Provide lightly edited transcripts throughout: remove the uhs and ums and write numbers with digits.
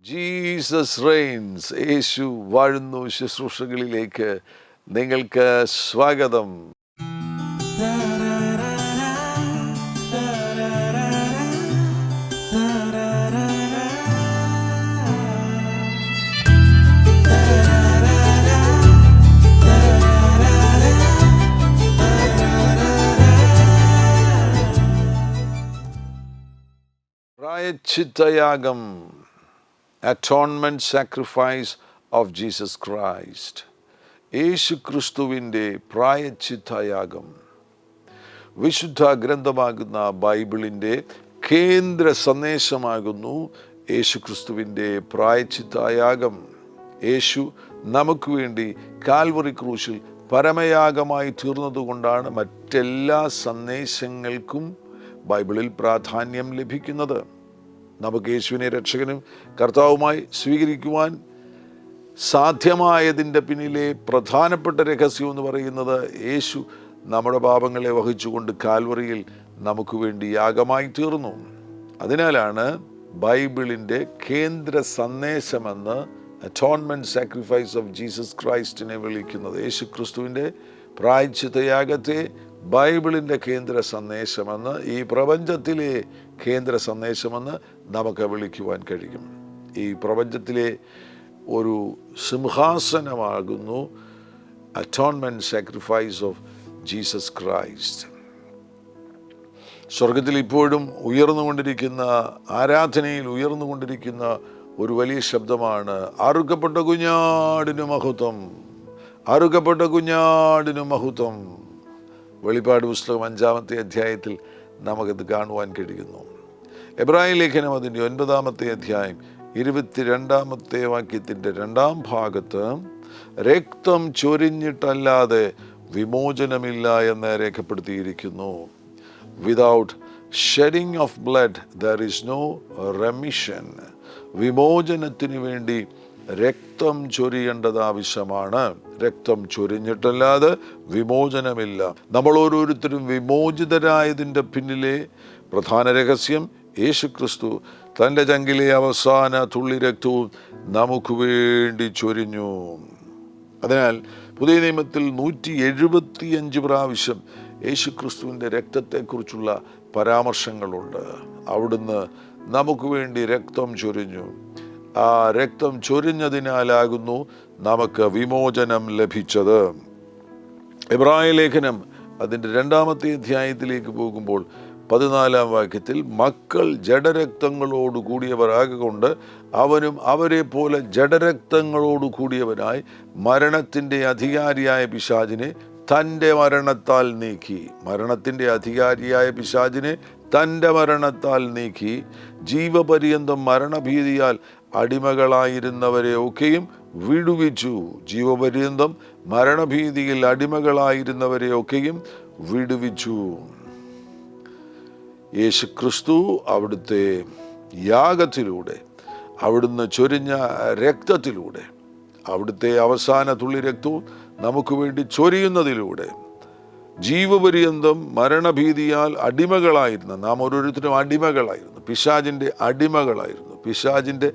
Jesus Reigns, യേശു വാഴുന്നു ശുശ്രൂഷകളിലേക്ക് നിങ്ങൾക്ക് സ്വാഗതം. പ്രായശ്ചിത്തയാഗം, atonement sacrifice of Jesus Christ. യേശു ക്രിസ്തുവിൻ്റെ പ്രായശ്ചിത്തയാഗം വിശുദ്ധ ഗ്രന്ഥമാകുന്ന ബൈബിളിൻ്റെ കേന്ദ്ര സന്ദേശമാകുന്നു യേശു ക്രിസ്തുവിൻ്റെ പ്രായശ്ചിത്തയാഗം. യേശു നമുക്ക് വേണ്ടി കാൽവറി ക്രൂശിൽ പരമയാഗമായി തീർന്നതുകൊണ്ടാണ് മറ്റെല്ലാ സന്ദേശങ്ങൾക്കും ബൈബിളിൽ പ്രാധാന്യം ലഭിക്കുന്നത്. നമുക്ക് യേശുവിനെ രക്ഷകനും കർത്താവുമായി സ്വീകരിക്കുവാൻ സാധ്യമായതിൻ്റെ പിന്നിലെ പ്രധാനപ്പെട്ട രഹസ്യം എന്ന് പറയുന്നത് യേശു നമ്മുടെ പാപങ്ങളെ വഹിച്ചുകൊണ്ട് കാൽവറിയിൽ നമുക്ക് വേണ്ടി യാഗമായി തീർന്നു. അതിനാലാണ് ബൈബിളിൻ്റെ കേന്ദ്ര സന്ദേശമെന്ന് അറ്റോൺമെന്റ് സാക്രിഫൈസ് ഓഫ് ജീസസ് ക്രൈസ്റ്റിനെ വിളിക്കുന്നത്. യേശു ക്രിസ്തുവിൻ്റെ പ്രായശ്ചിത്തയാഗത്തെ ബൈബിളിൻ്റെ കേന്ദ്ര സന്ദേശമെന്ന്, ഈ പ്രപഞ്ചത്തിലെ കേന്ദ്ര സന്ദേശമെന്ന് നമുക്ക് വിളിക്കുവാൻ കഴിയും. ഈ പ്രപഞ്ചത്തിലെ ഒരു സിംഹാസനമാകുന്നു atonement sacrifice of Jesus Christ. സ്വർഗത്തിൽ ഇപ്പോഴും ഉയർന്നുകൊണ്ടിരിക്കുന്ന, ആരാധനയിൽ ഉയർന്നുകൊണ്ടിരിക്കുന്ന ഒരു വലിയ ശബ്ദമാണ് അറുക്കപ്പെട്ട കുഞ്ഞാടിനു മഹത്വം, അറുക്കപ്പെട്ട കുഞ്ഞാടിനു മഹത്വം. വെളിപ്പാട് പുസ്തകം 5-ാമത്തെ അധ്യായത്തിൽ നമുക്കത് കാണുവാൻ കഴിയുന്നു. എബ്രായ ലേഖനം അതിൻ്റെ 9-ാമത്തെ അധ്യായം 22-ാമത്തെ വാക്യത്തിൻ്റെ 2-ാം ഭാഗത്ത് രക്തം ചൊരിഞ്ഞിട്ടല്ലാതെ വിമോചനമില്ല എന്ന് രേഖപ്പെടുത്തിയിരിക്കുന്നു. Without shedding of blood there is no remission. വിമോചനത്തിന് വേണ്ടി രക്തം ചൊരിയേണ്ടത് ആവശ്യമാണ്. രക്തം ചൊരിഞ്ഞിട്ടല്ലാതെ വിമോചനമില്ല. നമ്മൾ ഓരോരുത്തരും വിമോചിതരായതിൻ്റെ പിന്നിലെ പ്രധാന രഹസ്യം യേശു ക്രിസ്തു തൻ്റെ ചങ്കിലെ അവസാന തുള്ളി രക്തവും നമുക്ക് വേണ്ടി ചൊരിഞ്ഞു. അതിനാൽ പുതിയ നിയമത്തിൽ 175 പ്രാവശ്യം യേശു ക്രിസ്തുവിൻ്റെ രക്തത്തെക്കുറിച്ചുള്ള പരാമർശങ്ങളുണ്ട്. അവിടുന്ന് നമുക്ക് വേണ്ടി രക്തം ചൊരിഞ്ഞു. ആ രക്തം ചൊരിഞ്ഞതിനാലാകുന്നു നമുക്ക് വിമോചനം ലഭിച്ചത്. എബ്രായ ലേഖനം അതിൻ്റെ 2-ാമത്തെ അധ്യായത്തിലേക്ക് പോകുമ്പോൾ 14-ാം വാക്യത്തിൽ മക്കൾ ജഡരക്തങ്ങളോട് കൂടിയവർ ആകൊണ്ട് അവനും അവരെ പോലെ ജഡരക്തങ്ങളോട് കൂടിയവനായി മരണത്തിൻ്റെ അധികാരിയായ പിശാചിനെ തൻ്റെ മരണത്താൽ നീക്കി. മരണത്തിൻ്റെ അധികാരിയായ പിശാചിനെ തൻ്റെ മരണത്താൽ നീക്കി ജീവപര്യന്തം മരണഭീതിയാൽ അടിമകളായിരുന്നവരെ ഒക്കെയും വിടുവിച്ചു. ജീവപര്യന്തം മരണഭീതിയിൽ അടിമകളായിരുന്നവരെ ഒക്കെയും വിടുവിച്ചു. യേശു ക്രിസ്തു അവിടുത്തെ യാഗത്തിലൂടെ, അവിടുന്ന് ചൊരിഞ്ഞ രക്തത്തിലൂടെ, അവിടുത്തെ അവസാന തുള്ളി രക്തവും നമുക്ക് വേണ്ടി ചൊരിയുന്നതിലൂടെ ജീവപര്യന്തം മരണഭീതിയാൽ അടിമകളായിരുന്ന നാം ഓരോരുത്തരും അടിമകളായിരുന്നു. പിശാചിൻ്റെ അടിമകളായിരുന്നു. പിശാചിൻ്റെ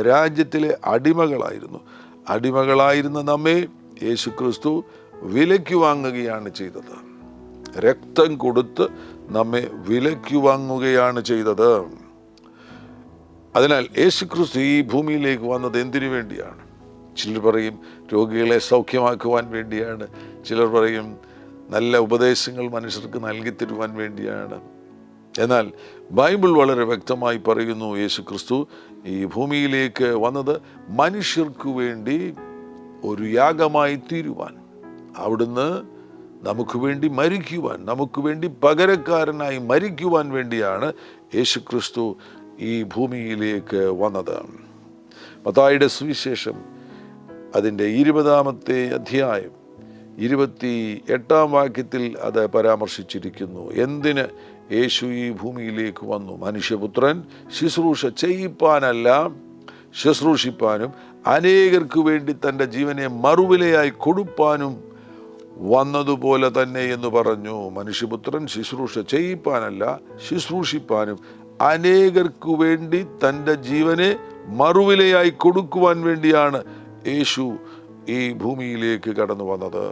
രാജ്യത്തിലെ അടിമകളായിരുന്നു. അടിമകളായിരുന്ന നമ്മെ യേശു ക്രിസ്തു വിലയ്ക്ക് വാങ്ങുകയാണ് ചെയ്തത്. രക്തം കൊടുത്ത് നമ്മെ വിലയ്ക്ക് വാങ്ങുകയാണ് ചെയ്തത്. അതിനാൽ യേശു ക്രിസ്തു ഈ ഭൂമിയിലേക്ക് വന്നത് എന്തിനു വേണ്ടിയാണ്? ചിലർ പറയും രോഗികളെ സൗഖ്യമാക്കുവാൻ വേണ്ടിയാണ്. ചിലർ പറയും നല്ല ഉപദേശങ്ങൾ മനുഷ്യർക്ക് നൽകി തരുവാൻ വേണ്ടിയാണ്. എന്നാൽ ബൈബിൾ വളരെ വ്യക്തമായി പറയുന്നു യേശു ക്രിസ്തു ഈ ഭൂമിയിലേക്ക് വന്നത് മനുഷ്യർക്ക് വേണ്ടി ഒരു യാഗമായി തീരുവാൻ, അവിടുന്ന് നമുക്ക് വേണ്ടി മരിക്കുവാൻ, നമുക്ക് വേണ്ടി പകരക്കാരനായി മരിക്കുവാൻ വേണ്ടിയാണ് യേശു ക്രിസ്തു ഈ ഭൂമിയിലേക്ക് വന്നത്. മത്തായിയുടെ സുവിശേഷം അതിൻ്റെ 20-ാമത്തെ അധ്യായം 28-ാം വാക്യത്തിൽ അത് പരാമർശിച്ചിരിക്കുന്നു. എന്തിന് യേശു ഈ ഭൂമിയിലേക്ക് വന്നു? മനുഷ്യപുത്രൻ ശുശ്രൂഷ ചെയ്യിപ്പാനല്ല, ശുശ്രൂഷിപ്പാനും അനേകർക്ക് വേണ്ടി തൻ്റെ ജീവനെ മറുവിലയായി കൊടുപ്പാനും വന്നതുപോലെ തന്നെ എന്ന് പറഞ്ഞു. മനുഷ്യപുത്രൻ ശുശ്രൂഷ ചെയ്യിപ്പാനല്ല, ശുശ്രൂഷിപ്പാനും അനേകർക്കു വേണ്ടി തൻ്റെ ജീവനെ മറുവിലയായി കൊടുക്കുവാൻ വേണ്ടിയാണ് യേശു ഈ ഭൂമിയിലേക്ക് കടന്നു വന്നത്.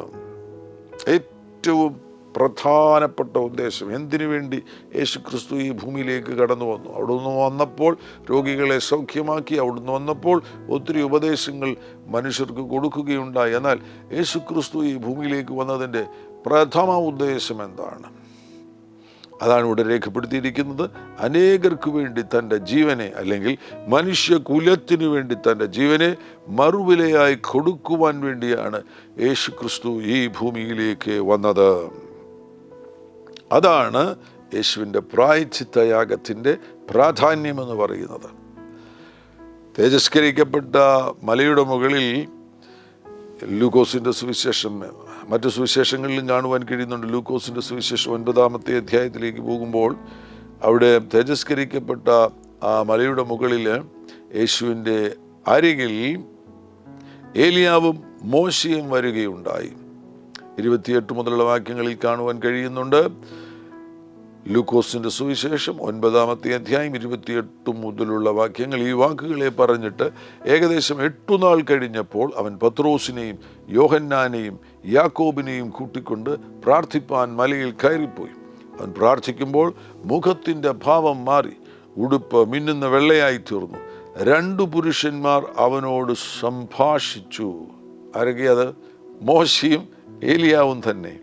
ഏറ്റവും പ്രധാനപ്പെട്ട ഉദ്ദേശം, എന്തിനു വേണ്ടി യേശു ക്രിസ്തു ഈ ഭൂമിയിലേക്ക് കടന്നു വന്നു? അവിടുന്ന് വന്നപ്പോൾ രോഗികളെ സൗഖ്യമാക്കി, അവിടുന്ന് വന്നപ്പോൾ ഒത്തിരി ഉപദേശങ്ങൾ മനുഷ്യർക്ക് കൊടുക്കുകയുണ്ടായി. എന്നാൽ യേശു ക്രിസ്തു ഈ ഭൂമിയിലേക്ക് വന്നതിൻ്റെ പ്രഥമ ഉദ്ദേശം എന്താണ്? അതാണ് ഇവിടെ രേഖപ്പെടുത്തിയിരിക്കുന്നത്. അനേകർക്ക് വേണ്ടി തൻ്റെ ജീവനെ, അല്ലെങ്കിൽ മനുഷ്യകുലത്തിനു വേണ്ടി തൻ്റെ ജീവനെ മറുവിലയായി കൊടുക്കുവാൻ വേണ്ടിയാണ് യേശു ക്രിസ്തു ഈ ഭൂമിയിലേക്ക് വന്നത്. അതാണ് യേശുവിൻ്റെ പ്രായശ്ചിത്തയാഗത്തിൻ്റെ പ്രാധാന്യമെന്ന് പറയുന്നത്. തേജസ്കരിക്കപ്പെട്ട മലയുടെ മുകളിൽ ലൂക്കോസിൻ്റെ സുവിശേഷം, മറ്റു സുവിശേഷങ്ങളിലും കാണുവാൻ കഴിയുന്നുണ്ട്. ലൂക്കോസിൻ്റെ സുവിശേഷം 9-ാമത്തെ അധ്യായത്തിലേക്ക് പോകുമ്പോൾ അവിടെ തേജസ്കരിക്കപ്പെട്ട ആ മലയുടെ മുകളിൽ യേശുവിൻ്റെ അരികിൽ ഏലിയാവും മോശയും വരികയുണ്ടായി. 28 മുതലുള്ള വാക്യങ്ങളിൽ കാണുവാൻ കഴിയുന്നുണ്ട്. ലൂക്കോസിൻ്റെ സുവിശേഷം 9-ാമത്തെ അധ്യായം 28 മുതലുള്ള വാക്യങ്ങൾ. ഈ വാക്കുകളെ പറഞ്ഞിട്ട് ഏകദേശം 8 നാൾ കഴിഞ്ഞപ്പോൾ അവൻ പത്രോസിനെയും യോഹന്നാനെയും യാക്കോബിനെയും കൂട്ടിക്കൊണ്ട് പ്രാർത്ഥിപ്പാൻ മലയിൽ കയറിപ്പോയി. അവൻ പ്രാർത്ഥിക്കുമ്പോൾ മുഖത്തിൻ്റെ ഭാവം മാറി, ഉടുപ്പ് മിന്നുന്ന വെള്ളയായി തീർന്നു. 2 പുരുഷന്മാർ അവനോട് സംഭാഷിച്ചു. ആരൊക്കെയത്? മോശയും ഏലിയാവും തന്നെ.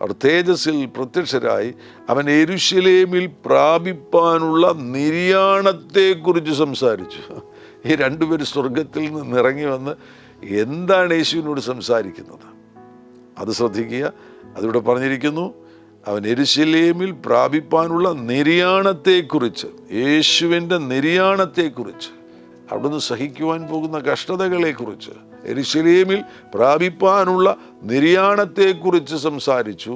അവർ തേജസ്സിൽ പ്രത്യക്ഷരായി അവൻ യെരൂശലേമിൽ പ്രാപിപ്പാനുള്ള നിര്യാണത്തെക്കുറിച്ച് സംസാരിച്ചു. ഈ 2 പേര് സ്വർഗത്തിൽ നിന്ന് ഇറങ്ങി വന്ന് എന്താണ് യേശുവിനോട് സംസാരിക്കുന്നത്? അത് ശ്രദ്ധിക്കുക. അതിവിടെ പറഞ്ഞിരിക്കുന്നു, അവൻ യെരൂശലേമിൽ പ്രാപിപ്പാനുള്ള നിര്യാണത്തെക്കുറിച്ച്, യേശുവിൻ്റെ നിര്യാണത്തെക്കുറിച്ച്, അവിടുന്ന് സഹിക്കുവാൻ പോകുന്ന കഷ്ടതകളെക്കുറിച്ച്, യെരൂശലേമിൽ പ്രാപിപ്പാനുള്ള നിര്യാണത്തെക്കുറിച്ച് സംസാരിച്ചു.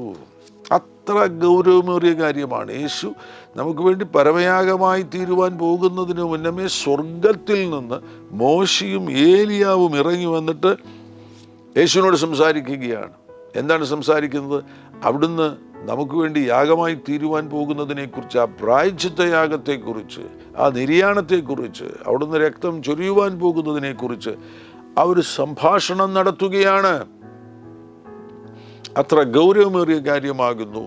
അത്ര ഗൗരവമേറിയ കാര്യമാണ്. യേശു നമുക്ക് വേണ്ടി പരമയാഗമായി തീരുവാൻ പോകുന്നതിന് മുന്നമേ സ്വർഗത്തിൽ നിന്ന് മോശയും ഏലിയാവും ഇറങ്ങി വന്നിട്ട് യേശുവിനോട് സംസാരിക്കുകയാണ്. എന്താണ് സംസാരിക്കുന്നത്? അവിടുന്ന് നമുക്ക് വേണ്ടി യാഗമായി തീരുവാൻ പോകുന്നതിനെക്കുറിച്ച്, ആ പ്രായശ്ചിത്തയാഗത്തെക്കുറിച്ച്, ആ നിര്യാണത്തെക്കുറിച്ച്, അവിടുന്ന് രക്തം ചൊരിയുവാൻ പോകുന്നതിനെക്കുറിച്ച് അവർ സംഭാഷണം നടത്തുകയാണ്. അത്ര ഗൗരവമേറിയ കാര്യമാകുന്നു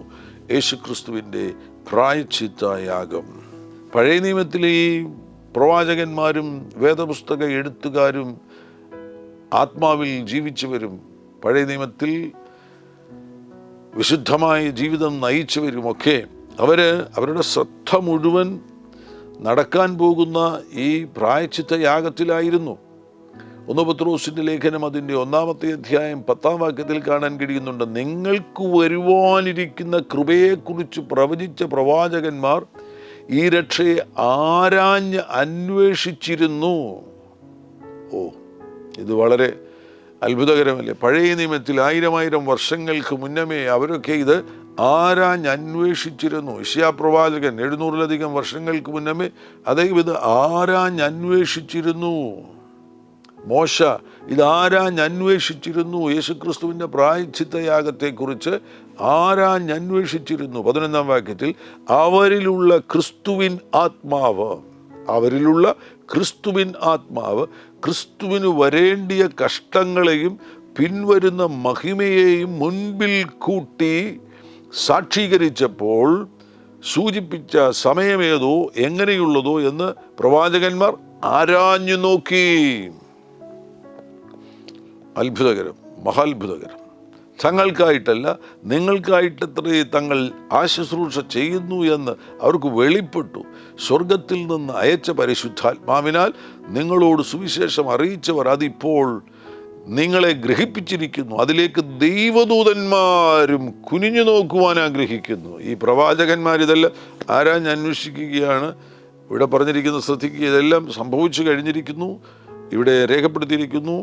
യേശുക്രിസ്തുവിൻ്റെ പ്രായശ്ചിത്തയാഗം. പഴയ നിയമത്തിലെ ഈ പ്രവാചകന്മാരും വേദപുസ്തക എഴുത്തുകാരും ആത്മാവിൽ ജീവിച്ചവരും, പഴയ നിയമത്തിൽ വിശുദ്ധമായ ജീവിതം നയിച്ചവരുമൊക്കെ അവരുടെ ശ്രദ്ധ മുഴുവൻ നടക്കാൻ പോകുന്ന ഈ പ്രായശ്ചിത്തയാഗത്തിലായിരുന്നു. 1 പത്രോസിൻ്റെ ലേഖനം അതിൻ്റെ 1-ാമത്തെ അധ്യായം 10-ാം വാക്യത്തിൽ കാണാൻ കഴിയുന്നുണ്ട്. നിങ്ങൾക്ക് വരുവാനിരിക്കുന്ന കൃപയെക്കുറിച്ച് പ്രവചിച്ച പ്രവാചകന്മാർ ഈ രക്ഷയെ ആരാഞ്ഞ് അന്വേഷിച്ചിരുന്നു. ഇത് വളരെ അത്ഭുതകരമല്ലേ? പഴയ നിയമത്തിൽ 1000 വർഷങ്ങൾക്ക് മുന്നമേ അവരൊക്കെ ഇത് ആരാഞ്ഞ് അന്വേഷിച്ചിരുന്നു. യെശയ്യാ പ്രവാചകൻ 700-ലധികം വർഷങ്ങൾക്ക് മുന്നമേ അദ്ദേഹം ഇത് ആരാഞ്ഞ് അന്വേഷിച്ചിരുന്നു. മോശ ഇത് ആരാഞ്ഞ് അന്വേഷിച്ചിരുന്നു. യേശുക്രിസ്തുവിൻ്റെ പ്രായശ്ചിത്തയാഗത്തെക്കുറിച്ച് ആരാഞ്ഞ് അന്വേഷിച്ചിരുന്നു. 11-ാം വാക്യത്തിൽ അവരിലുള്ള ക്രിസ്തുവിൻ ആത്മാവ് ക്രിസ്തുവിന് വരേണ്ടിയ കഷ്ടങ്ങളെയും പിൻവരുന്ന മഹിമയെയും മുൻപിൽ കൂട്ടി സാക്ഷീകരിച്ചപ്പോൾ സൂചിപ്പിച്ച സമയമേതോ എങ്ങനെയുള്ളതോ എന്ന് പ്രവാചകന്മാർ ആരാഞ്ഞു നോക്കി. അത്ഭുതകരം, മഹാത്ഭുതകരം. തങ്ങൾക്കായിട്ടല്ല, നിങ്ങൾക്കായിട്ടത്രേ തങ്ങൾ ആ ശുശ്രൂഷ ചെയ്യുന്നു എന്ന് അവർക്ക് വെളിപ്പെട്ടു. സ്വർഗത്തിൽ നിന്ന് അയച്ച പരിശുദ്ധാത്മാവിനാൽ നിങ്ങളോട് സുവിശേഷം അറിയിച്ചവർ അതിപ്പോൾ നിങ്ങളെ ഗ്രഹിപ്പിച്ചിരിക്കുന്നു. അതിലേക്ക് ദൈവദൂതന്മാരും കുനിഞ്ഞു നോക്കുവാൻ ആഗ്രഹിക്കുന്നു. ഈ പ്രവാചകന്മാരിതെല്ലാം ആരാഞ്ഞ് അന്വേഷിക്കുകയാണ്. ഇവിടെ പറഞ്ഞിരിക്കുന്നത് ശ്രദ്ധിക്കുക. ഇതെല്ലാം സംഭവിച്ചു കഴിഞ്ഞിരിക്കുന്നു, ഇവിടെ രേഖപ്പെടുത്തിയിരിക്കുന്നു.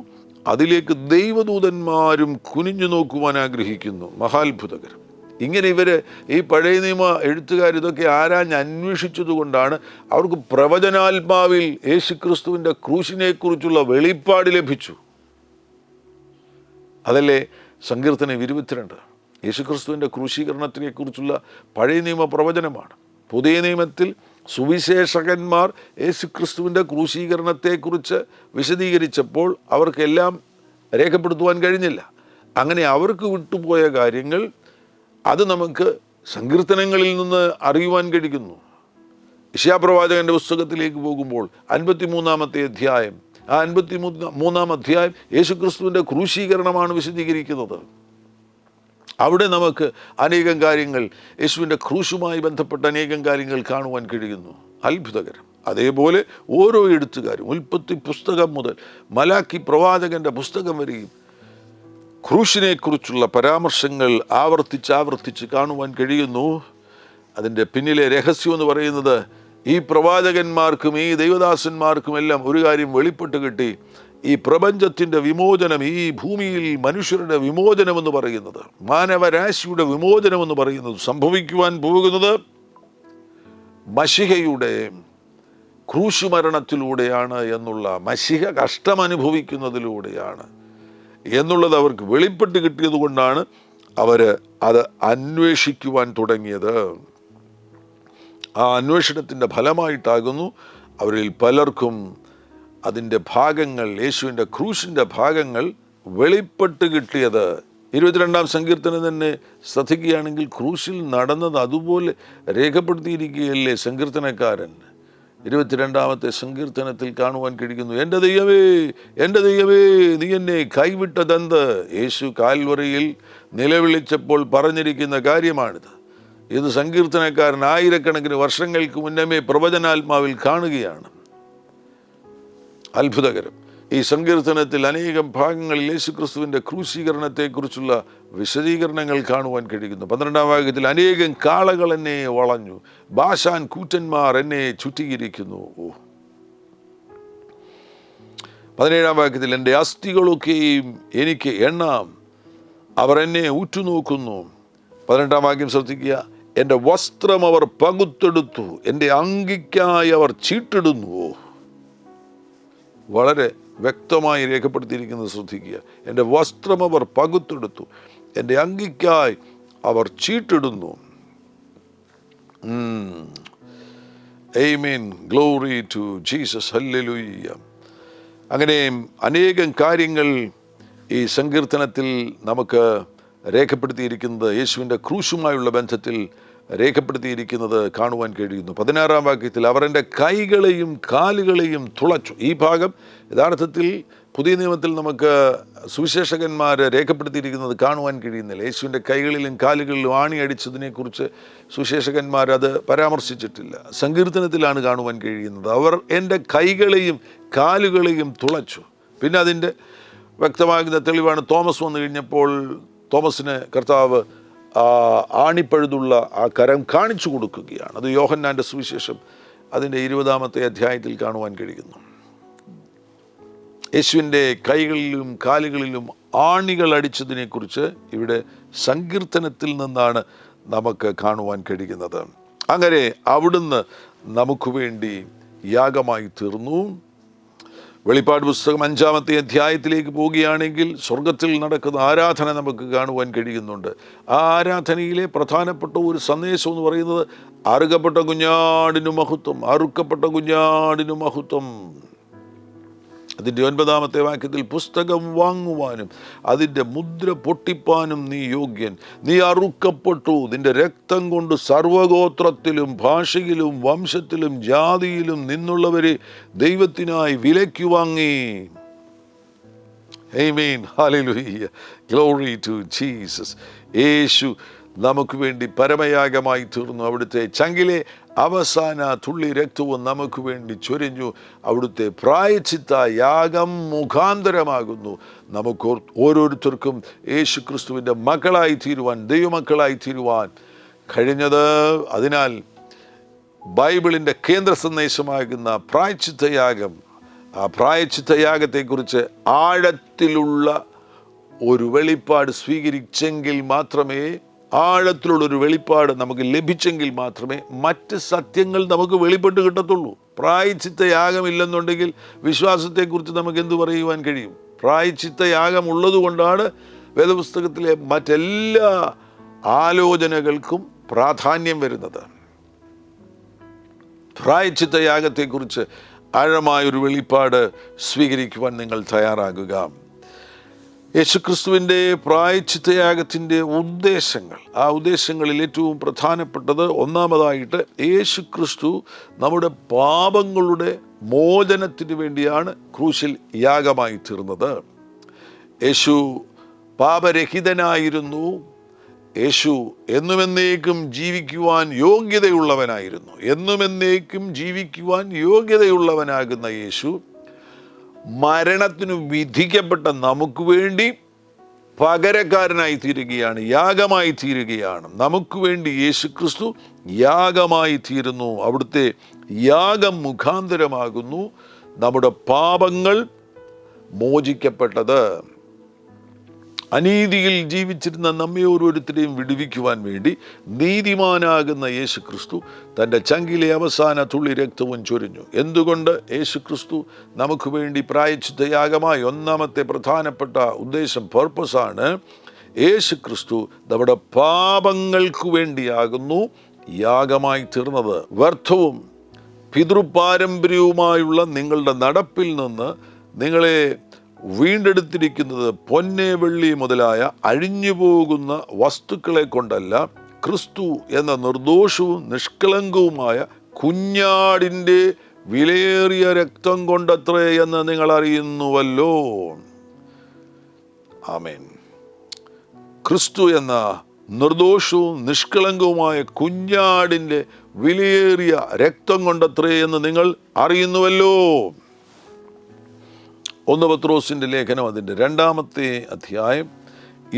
അതിലേക്ക് ദൈവദൂതന്മാരും കുനിഞ്ഞു നോക്കുവാൻ ആഗ്രഹിക്കുന്നു. മഹാത്ഭുതകരം. ഇങ്ങനെ ഈ പഴയ നിയമ എഴുത്തുകാർ ഇതൊക്കെ ആരാഞ്ഞ് അന്വേഷിച്ചതുകൊണ്ടാണ് അവർക്ക് പ്രവചനാത്മാവിൽ യേശുക്രിസ്തുവിൻ്റെ ക്രൂശിനെക്കുറിച്ചുള്ള വെളിപ്പാട് ലഭിച്ചു. അതല്ലേ സങ്കീർത്തനം 22 യേശുക്രിസ്തുവിൻ്റെ ക്രൂശീകരണത്തിനെക്കുറിച്ചുള്ള പഴയ നിയമ പ്രവചനമാണ്. പുതിയ നിയമത്തിൽ സുവിശേഷകന്മാർ യേശുക്രിസ്തുവിൻ്റെ ക്രൂശീകരണത്തെക്കുറിച്ച് വിശദീകരിച്ചപ്പോൾ അവർക്കെല്ലാം രേഖപ്പെടുത്തുവാൻ കഴിഞ്ഞില്ല. അങ്ങനെ അവർക്ക് വിട്ടുപോയ കാര്യങ്ങൾ അത് നമുക്ക് സങ്കീർത്തനങ്ങളിൽ നിന്ന് അറിയുവാൻ കഴിയുന്നു. യെശയ്യാപ്രവാചകന്റെ പുസ്തകത്തിലേക്ക് പോകുമ്പോൾ 53-ാമത്തെ അധ്യായം, ആ 53-ാം അധ്യായം യേശുക്രിസ്തുവിൻ്റെ ക്രൂശീകരണമാണ് വിശദീകരിക്കുന്നത്. അവിടെ നമുക്ക് അനേകം കാര്യങ്ങൾ, യേശുവിൻ്റെ ക്രൂശുമായി ബന്ധപ്പെട്ട അനേകം കാര്യങ്ങൾ കാണുവാൻ കഴിയുന്നു. അത്ഭുതകരം. അതേപോലെ ഓരോ എഴുത്തുകാരും ഉൽപ്പത്തി പുസ്തകം മുതൽ മലാക്കി പ്രവാചകന്റെ പുസ്തകം വരെയും ക്രൂശിനെ കുറിച്ചുള്ള പരാമർശങ്ങൾ ആവർത്തിച്ച് കാണുവാൻ കഴിയുന്നു. അതിൻ്റെ പിന്നിലെ രഹസ്യം എന്ന് പറയുന്നത്, ഈ പ്രവാചകന്മാർക്കും ഈ ദൈവദാസന്മാർക്കുമെല്ലാം ഒരു കാര്യം വെളിപ്പെട്ട് കിട്ടി. ഈ പ്രപഞ്ചത്തിൻ്റെ വിമോചനം, ഈ ഭൂമിയിൽ മനുഷ്യരുടെ വിമോചനമെന്ന് പറയുന്നത്, മാനവരാശിയുടെ വിമോചനമെന്ന് പറയുന്നത് സംഭവിക്കുവാൻ പോകുന്നത് മശിഹയുടെ ക്രൂശുമരണത്തിലൂടെയാണ് എന്നുള്ള, മശിഹ കഷ്ടമനുഭവിക്കുന്നതിലൂടെയാണ് എന്നുള്ളത് അവർക്ക് വെളിപ്പെട്ട് കിട്ടിയത് കൊണ്ടാണ് അവർ അത് അന്വേഷിക്കുവാൻ തുടങ്ങിയത്. ആ അന്വേഷണത്തിൻ്റെ ഫലമായിട്ടാകുന്നു അവരിൽ പലർക്കും അതിൻ്റെ ഭാഗങ്ങൾ, യേശുവിൻ്റെ ക്രൂശിൻ്റെ ഭാഗങ്ങൾ വെളിപ്പെട്ട് കിട്ടിയത്. 22-ാം സങ്കീർത്തനം തന്നെ ശ്രദ്ധിക്കുകയാണെങ്കിൽ ക്രൂശിൽ നടന്നത് അതുപോലെ രേഖപ്പെടുത്തിയിരിക്കുകയല്ലേ സങ്കീർത്തനക്കാരൻ. 22-ാമത്തെ സങ്കീർത്തനത്തിൽ കാണുവാൻ കഴിയുന്നു, എൻ്റെ ദൈവമേ, എൻ്റെ ദൈവമേ, നീ എന്നെ കൈവിട്ടതെന്ത്. യേശു കാൽവറിയിൽ നിലവിളിച്ചപ്പോൾ പറഞ്ഞിരിക്കുന്ന കാര്യമാണിത്. ഇത് സങ്കീർത്തനക്കാരൻ ആയിരക്കണക്കിന് വർഷങ്ങൾക്ക് മുന്നമേ പ്രവചനാത്മാവിൽ കാണുകയാണ്. അത്ഭുതകരം. ഈ സങ്കീർത്തനത്തിൽ അനേകം ഭാഗങ്ങളിൽ യേശുക്രിസ്തുവിൻ്റെ ക്രൂശീകരണത്തെക്കുറിച്ചുള്ള വിശദീകരണങ്ങൾ കാണുവാൻ കഴിയുന്നു. 12-ാം വാക്യത്തിൽ, അനേകം കാളകൾ എന്നെ വളഞ്ഞു, ബാശാൻ കൂറ്റന്മാർ എന്നെ ചുറ്റിയിരിക്കുന്നു. 17-ാം വാക്യത്തിൽ, എൻ്റെ അസ്ഥികളൊക്കെയും എനിക്ക് എണ്ണാം, അവർ എന്നെ ഉറ്റുനോക്കുന്നു. 18-ാം വാക്യം ശ്രദ്ധിക്കുക, എൻ്റെ വസ്ത്രം അവർ പകുത്തെടുത്തു, എൻ്റെ അങ്കിക്കായി അവർ ചീട്ടിടുന്നു. വളരെ വ്യക്തമായി രേഖപ്പെടുത്തിയിരിക്കുന്നത് ശ്രദ്ധിക്കുക. എൻ്റെ വസ്ത്രം അവർ പകുത്തെടുത്തു, എൻ്റെ അങ്കിക്കായി അവർ ചീട്ടിടുന്നു. ആമേൻ, ഗ്ലോറി ടു ജീസസ്, ഹല്ലേലൂയ. അങ്ങനെ അനേകം കാര്യങ്ങൾ ഈ സങ്കീർത്തനത്തിൽ നമുക്ക് രേഖപ്പെടുത്തിയിരിക്കുന്നത്, യേശുവിൻ്റെ ക്രൂശുമായുള്ള ബന്ധത്തിൽ രേഖപ്പെടുത്തിയിരിക്കുന്നത് കാണുവാൻ കഴിയുന്നു. 16-ാം വാക്യത്തിൽ, അവർ എൻ്റെ കൈകളെയും കാലുകളെയും തുളച്ചു. ഈ ഭാഗം യഥാർത്ഥത്തിൽ പുതിയ നിയമത്തിൽ നമുക്ക് സുവിശേഷകന്മാർ രേഖപ്പെടുത്തിയിരിക്കുന്നത് കാണുവാൻ കഴിയുന്നില്ല. യേശുവിൻ്റെ കൈകളിലും കാലുകളിലും ആണി അടിച്ചതിനെക്കുറിച്ച് സുവിശേഷകന്മാർ അത് പരാമർശിച്ചിട്ടില്ല. സങ്കീർത്തനത്തിലാണ് കാണുവാൻ കഴിയുന്നത്. അവർ എൻ്റെ കൈകളെയും കാലുകളെയും തുളച്ചു. പിന്നെ അതിൻ്റെ വ്യക്തമാകുന്ന തെളിവാണ് തോമസ് വന്നു കഴിഞ്ഞപ്പോൾ തോമസിന് കർത്താവ് ആണിപ്പഴുതുള്ള ആ കരം കാണിച്ചു കൊടുക്കുകയാണ്. അത് യോഹന്നാൻ്റെ സുവിശേഷം അതിൻ്റെ 20-ാമത്തെ അധ്യായത്തിൽ കാണുവാൻ കഴിയുന്നു. യേശുവിൻ്റെ കൈകളിലും കാലുകളിലും ആണികൾ അടിച്ചതിനെക്കുറിച്ച് ഇവിടെ സങ്കീർത്തനത്തിൽ നിന്നാണ് നമുക്ക് കാണുവാൻ കഴിയുന്നത്. അങ്ങനെ അവിടുന്ന് നമുക്ക് വേണ്ടി യാഗമായി തീർന്നു. വെളിപ്പാട് പുസ്തകം 5-ാമത്തെ അധ്യായത്തിലേക്ക് പോവുകയാണെങ്കിൽ സ്വർഗത്തിൽ നടക്കുന്ന ആരാധന നമുക്ക് കാണുവാൻ കഴിയുന്നുണ്ട്. ആ ആരാധനയിലെ പ്രധാനപ്പെട്ട ഒരു സന്ദേശം എന്ന് പറയുന്നത്, അറുക്കപ്പെട്ട കുഞ്ഞാടിനു മഹത്വം, അറുക്കപ്പെട്ട കുഞ്ഞാടിനു മഹത്വം. അതിൻ്റെ 9-ാമത്തെ വാക്യത്തിൽ, പുസ്തകം വാങ്ങുവാനും അതിൻ്റെ മുദ്ര പൊട്ടിപ്പാനും നീ യോഗ്യൻ, നീ അറുക്കപ്പെട്ടു, നിന്റെ രക്തം കൊണ്ട് സർവഗോത്രത്തിലും ഭാഷയിലും വംശത്തിലും ജാതിയിലും നിന്നുള്ളവരെ ദൈവത്തിനായി വിലയ്ക്ക് വാങ്ങി. ആമേൻ, ഹല്ലേലൂയ, ഗ്ലോറി ടു ജീസസ്. യേശു നമുക്ക് വേണ്ടി പരമയാഗമായി തീർന്നു. അവിടുത്തെ ചങ്കിലെ അവസാന തുള്ളി രക്തവും നമുക്ക് വേണ്ടി ചൊരിഞ്ഞു. അവിടുത്തെ പ്രായശ്ചിത്ത യാഗം മുഖാന്തരമാകുന്നു നമുക്ക് ഓരോരുത്തർക്കും യേശു ക്രിസ്തുവിൻ്റെ മക്കളായി തീരുവാൻ, ദൈവമക്കളായി തീരുവാൻ കഴിഞ്ഞത്. അതിനാൽ ബൈബിളിൻ്റെ കേന്ദ്ര സന്ദേശമാകുന്ന പ്രായശ്ചിത്തയാഗം, ആ പ്രായശ്ചിത്തയാഗത്തെക്കുറിച്ച് ആഴത്തിലുള്ള ഒരു വെളിപ്പാട് സ്വീകരിച്ചെങ്കിൽ മാത്രമേ, ആഴത്തിലുള്ളൊരു വെളിപ്പാട് നമുക്ക് ലഭിച്ചെങ്കിൽ മാത്രമേ മറ്റ് സത്യങ്ങൾ നമുക്ക് വെളിപ്പെട്ട് കിട്ടത്തുള്ളൂ. പ്രായശ്ചിത്തയാഗമില്ലെന്നുണ്ടെങ്കിൽ വിശ്വാസത്തെക്കുറിച്ച് നമുക്ക് എന്തു പറയുവാൻ കഴിയും? പ്രായശ്ചിത്തയാഗം ഉള്ളതുകൊണ്ടാണ് വേദപുസ്തകത്തിലെ മറ്റെല്ലാ ആലോചനകൾക്കും പ്രാധാന്യം വരുന്നത്. പ്രായശ്ചിത്ത യാഗത്തെക്കുറിച്ച് ആഴമായൊരു വെളിപ്പാട് സ്വീകരിക്കുവാൻ നിങ്ങൾ തയ്യാറാകുക. യേശുക്രിസ്തുവിൻ്റെ പ്രായശ്ചിത്തയാഗത്തിൻ്റെ ഉദ്ദേശങ്ങൾ, ആ ഉദ്ദേശങ്ങളിൽ ഏറ്റവും പ്രധാനപ്പെട്ടത്, ഒന്നാമതായിട്ട് യേശുക്രിസ്തു നമ്മുടെ പാപങ്ങളുടെ മോചനത്തിന് വേണ്ടിയാണ് ക്രൂശിൽ യാഗമായി തീർന്നത്. യേശു പാപരഹിതനായിരുന്നു. യേശു എന്നുമെന്നേക്കും ജീവിക്കുവാൻ യോഗ്യതയുള്ളവനായിരുന്നു. എന്നുമെന്നേക്കും ജീവിക്കുവാൻ യോഗ്യതയുള്ളവനാകുന്ന യേശു മരണത്തിനു വിധിക്കപ്പെട്ട നമുക്ക് വേണ്ടി പകരക്കാരനായി തീരുകയാണ്, യാഗമായി തീരുകയാണ്. നമുക്ക് വേണ്ടി യേശുക്രിസ്തു യാഗമായി തീരുന്നു. അവിടുത്തെ യാഗം മുഖാന്തരമാകുന്നു നമ്മുടെ പാപങ്ങൾ മോചിക്കപ്പെട്ടത്. അനീതിയിൽ ജീവിച്ചിരുന്ന നമ്മെ ഓരോരുത്തരെയും വിടുവിക്കുവാൻ വേണ്ടി നീതിമാനാകുന്ന യേശുക്രിസ്തു തൻ്റെ ചങ്കിലെ അവസാന തുള്ളി രക്തവും ചൊരിഞ്ഞു. എന്തുകൊണ്ട്? യേശുക്രിസ്തു നമുക്ക് വേണ്ടി പ്രായശ്ചിത്തയാഗമായി. ഒന്നാമത്തെ പ്രധാനപ്പെട്ട ഉദ്ദേശം, പർപ്പസാണ്, യേശുക്രിസ്തു നമ്മുടെ പാപങ്ങൾക്ക് വേണ്ടിയാകുന്നു യാഗമായി തീർന്നത്. വ്യർത്ഥവും പിതൃപാരമ്പര്യവുമായുള്ള നിങ്ങളുടെ നടപ്പിൽ നിന്ന് നിങ്ങളെ വീണ്ടെടുത്തിരിക്കുന്നത് പൊന്നെ വെള്ളി മുതലായ അഴിഞ്ഞു പോകുന്ന വസ്തുക്കളെ കൊണ്ടല്ല, ക്രിസ്തു എന്ന നിർദോഷവും നിഷ്കളങ്കവുമായ കുഞ്ഞാടിൻ്റെ വിലയേറിയ രക്തം കൊണ്ടത്രേ എന്ന് നിങ്ങൾ അറിയുന്നുവല്ലോ. ആമേൻ. ക്രിസ്തു എന്ന നിർദോഷവും നിഷ്കളങ്കവുമായ കുഞ്ഞാടിൻ്റെ വിലയേറിയ രക്തം കൊണ്ടത്രേ എന്ന് നിങ്ങൾ അറിയുന്നുവല്ലോ. 1 പത്രോസിൻ്റെ ലേഖനം അതിൻ്റെ 2-ാമത്തെ അധ്യായം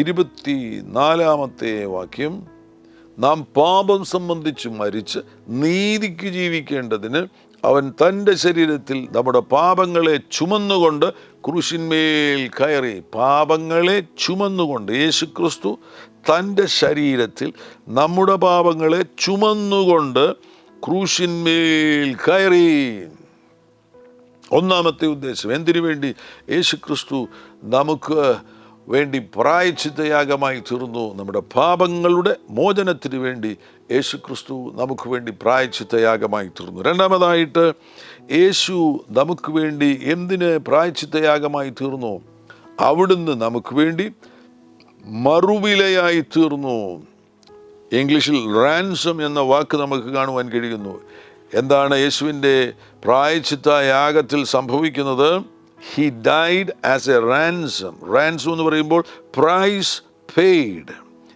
24-ാമത്തെ വാക്യം, നാം പാപം സംബന്ധിച്ച് മരിച്ച് നീതിക്ക് ജീവിക്കേണ്ടതിന് അവൻ തൻ്റെ ശരീരത്തിൽ നമ്മുടെ പാപങ്ങളെ ചുമന്നുകൊണ്ട് ക്രൂശിന്മേൽ കയറി. പാപങ്ങളെ ചുമന്നുകൊണ്ട് യേശുക്രിസ്തു തൻ്റെ ശരീരത്തിൽ നമ്മുടെ പാപങ്ങളെ ചുമന്നുകൊണ്ട് ക്രൂശിന്മേൽ കയറി. ഒന്നാമത്തെ ഉദ്ദേശം, എന്തിനു വേണ്ടി? യേശുക്രിസ്തു നമുക്ക് വേണ്ടി പ്രായശ്ചിത്തയാഗമായി തീർന്നു. നമ്മുടെ പാപങ്ങളുടെ മോചനത്തിന് വേണ്ടി യേശുക്രിസ്തു നമുക്ക് വേണ്ടി പ്രായശ്ചിത്തയാഗമായി തീർന്നു. രണ്ടാമതായിട്ട്, യേശു നമുക്ക് വേണ്ടി എന്തിന് പ്രായശ്ചിത്തയാഗമായി തീർന്നു? അവിടുന്ന് നമുക്ക് വേണ്ടി മറുവിലയായി തീർന്നു. ഇംഗ്ലീഷിൽ റാൻസം എന്ന വാക്ക് നമുക്ക് കാണുവാൻ കഴിയുന്നു. എന്താണ് യേശുവിൻ്റെ പ്രായശ്ചിത്ത യാഗത്തിൽ സംഭവിക്കുന്നത്? He died as a ransom. Ransom എന്ന് പറയുമ്പോൾ price paid,